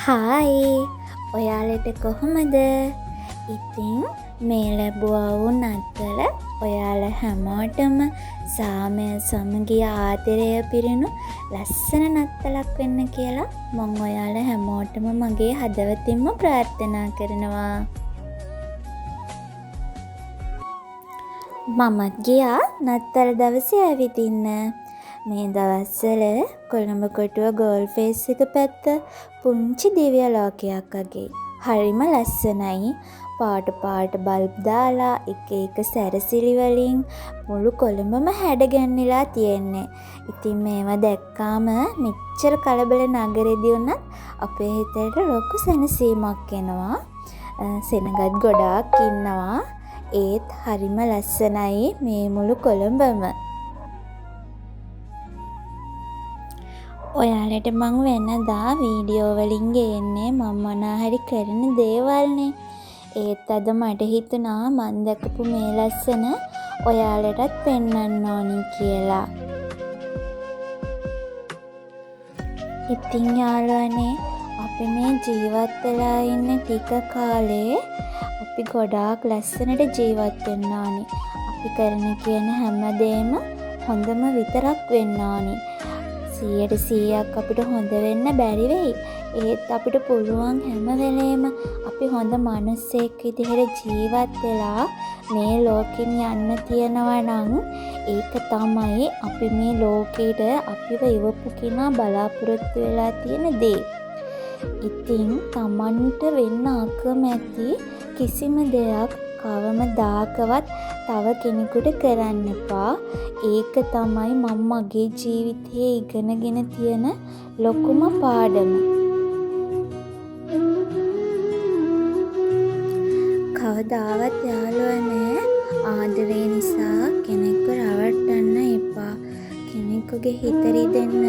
Hi ඔයාලට කොහොමද? ඉතින් මේ ලැබුවා වූ නත්තල ඔයාල හැමෝටම සාමය සමගිය ආදරය පිරුණු ලස්සන නත්තලක් වෙන්න කියලා මං ඔයාල හැමෝටම මගේ හදවතින්ම ප්‍රාර්ථනා කරනවා. මමත් ගියා නත්තල දවසේ ඇවිදින්න. මේ දවස්වල කොළඹ කොටුව ගෝල්ෆේස් එක පැත්ත පුංචි දිව්‍ය ලෝකයක් වගේ. හරිම ලස්සනයි. පාට පාට බල්බ් දාලා එක එක සැරසිලි වලින් මුළු කොළඹම හැඩගැන්විලා තියෙන්නේ. ඉතින් මේවා දැක්කාම මෙච්චර කලබල නගරෙදි වුණත් අපේ හිතේට ලොකු සැනසීමක් එනවා. සෙනගත් ගොඩාක් ඉන්නවා. ඒත් හරිම ලස්සනයි මේ මුළු කොළඹම. ඔයාලට මං වෙනදා වීඩියෝ වලින් ගේන්නේ මම මොනාහරි කරන දේවල්නේ. ඒත් අද මට හිතුණා මං දැකපු මේ ලස්සන ඔයාලටත් පෙන්වන්න ඕනි කියලා. ඉතින් යාළුවනේ අපි මේ ජීවත් වෙලා ඉන්න ටික කාලේ අපි ගොඩාක් ලස්සනට ජීවත් වෙන්න ඕනි. අපි කරන කියන හැමදේම හොඳම විතරක් වෙන්න ඕනි. 100% අපිට හොඳ වෙන්න බැරි වෙයි. ඒත් අපිට පුළුවන් හැම වෙලේම අපි හොඳ මිනිස්සෙක් විදිහට ජීවත් වෙලා මේ ලෝකෙන් යන්න තියනවා නම් ඒක තමයි අපි මේ ලෝකෙට අපිව ඉවපු කෙනා බලාපොරොත්තු වෙලා තියෙන දේ. ඉතින් Tamanට වෙන්න අකමැති කිසිම දෙයක් කවමදාකවත් තව කෙනෙකුට කරන්න එපා. ඒක තමයි මම මගේ ජීවිතයේ ඉගෙනගෙන තියෙන ලොකුම පාඩම. කවදාවත් යාළුවනේ ආදරේ නිසා කෙනෙක්ව රවට්ටන්න එපා. කෙනෙකුගේ හිත රිදෙන්න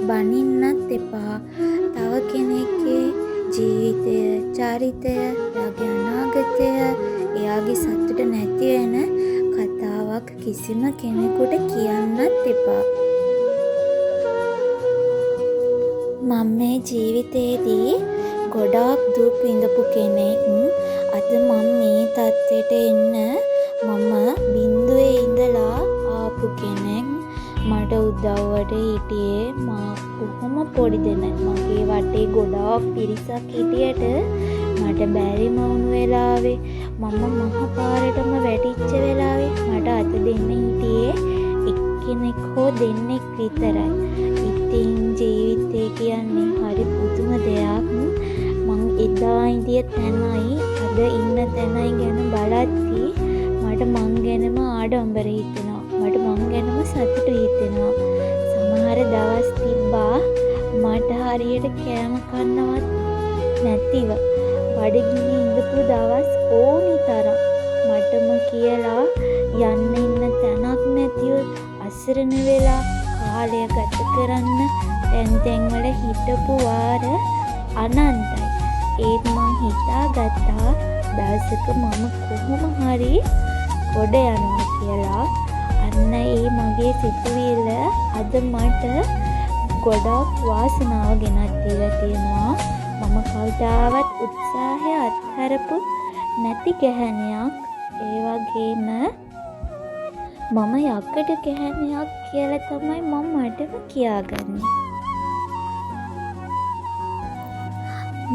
බනින්නත් එපා. තව කෙනෙක්ගේ ජීවිතය, චරිතය, එයාගේ අනාගතය, එයාගේ සතුට නැති වෙන කතාවක් කිසිම කෙනෙකුට කියන්නත් එපා. මම මේ ජීවිතේදී ගොඩාක් දුක් විඳපු කෙනෙක්. අද මම මේ තත්ත්වයට එන්න මම බිඳුවේ ඉඳලා ආපු කෙනෙක්. මට උදව්වට හිටියේ මා කොහොම පොඩි දෙනෙක්. මගේ වටේ ගොඩාක් පිරිසක් හිටියට මට බැරිම වුණු වෙලාවේ මම මහ පාරටම වැටිච්ච වෙලාවේ මට අත දෙන්න හිටියේ එක්කෙනෙක් හෝ දෙන්නෙක් විතරයි. ඉතින් ජීවිතය කියන්නේ හරි පුදුම දෙයක්. මං එදා ඉඳිය තැනයි අද ඉන්න තැනයි ගැන බලද්දී මට මං ගැනම ආඩම්බර හිතෙනවා. මට මං ගැනම සතුටු හිතෙනවා. සමහර දවස් තිබ්බා මට හරියට කෑම කන්නවත් නැතිව බඩගිනි ඉඳපු දවස් ඕනි තරම්. මටම කියලා යන්න ඉන්න තැනක් නැතිව අසරණ වෙලා කාලය ගත කරන්න තැන් වල හිටපු වාර අනන්තයි. ඒත් මං හිතාගත්තා දවසක මම කොහොම හරි ගොඩ යනවා කියලා. අන්න ඒ මගේ සිතුවිල්ල අද මට ගොඩක් වාසනාව ගෙනත් දීලා තියෙනවා. මම කවදාවත් උත්සාහය අත්හැරපු නැති ගැහැණියක්. ඒ වගේම මම යකඩ ගැහැණියක් කියලා තමයි මම මටම කියාගන්නේ.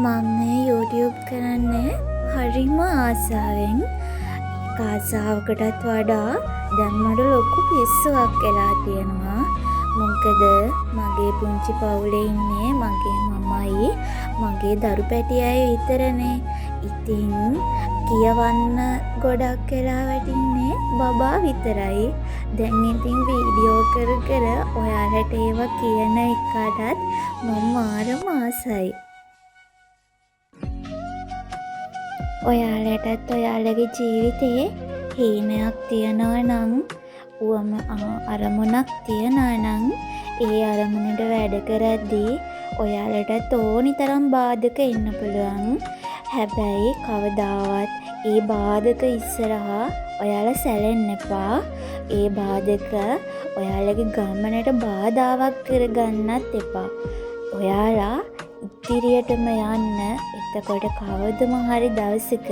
මම මේ YouTube කරන්නේ හරිම ආසාවෙන්. ආසාවකටත් වඩා දැන් මට ලොකු පිස්සුවක් වෙලා තියෙනවා. මොකද මගේ පුංචි පවුලේ ඉන්නේ මගේ මමයි මගේ දරු පැටියයි විතරනේ. ඉතින් කියවන්න ගොඩක් වෙලා වටින්නේ බබා විතරයි. දැන් ඉතින් වීඩියෝ කර කර ඔයාලට ඒවා කියන එකටත් මම මාරම ආසයි. ඔයාලටත් ඔයාලගේ ජීවිතේ හීනයක් තියනවා නම් අරමුණක් තියනවා නම් ඒ අරමුණට වැඩ කරද්දී ඔයාලටත් ඕනි තරම් බාධක එන්න පුළුවන්. හැබැයි කවදාවත් ඒ බාධක ඉස්සරහා ඔයාලා සැලෙන්න එපා. ඒ බාධක ඔයාලගේ ගමනට බාධාවක් කරගන්නත් එපා. ඔයාලා ඉදිරියටම යන්න. එතකොට කවදම හරි දවසක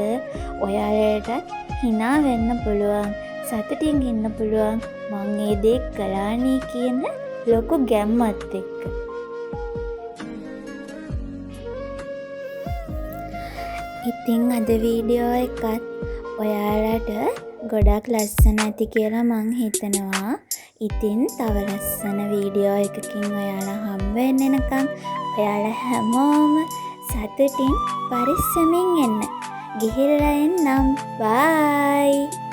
ඔයාලටත් hina වෙන්න පුළුවන්. සතුටින් ඉන්න පුළුවන්. මං ඒ දේ කළානේ කියන ලොකු ගැම්මත් එක්ක. ඉතින් අද වීඩියෝ එකත් ඔයාලට ගොඩක් ලස්සන ඇති කියලා මං හිතනවා. ඉතින් තව ලස්සන වීඩියෝ එකකින් ඔයාලා හම්බ වෙන්නකම් ඔයාලා හැමෝම සතුටින් පරිස්සමින් එන්න. ගිහිල්ලා එන්නම්. බයි.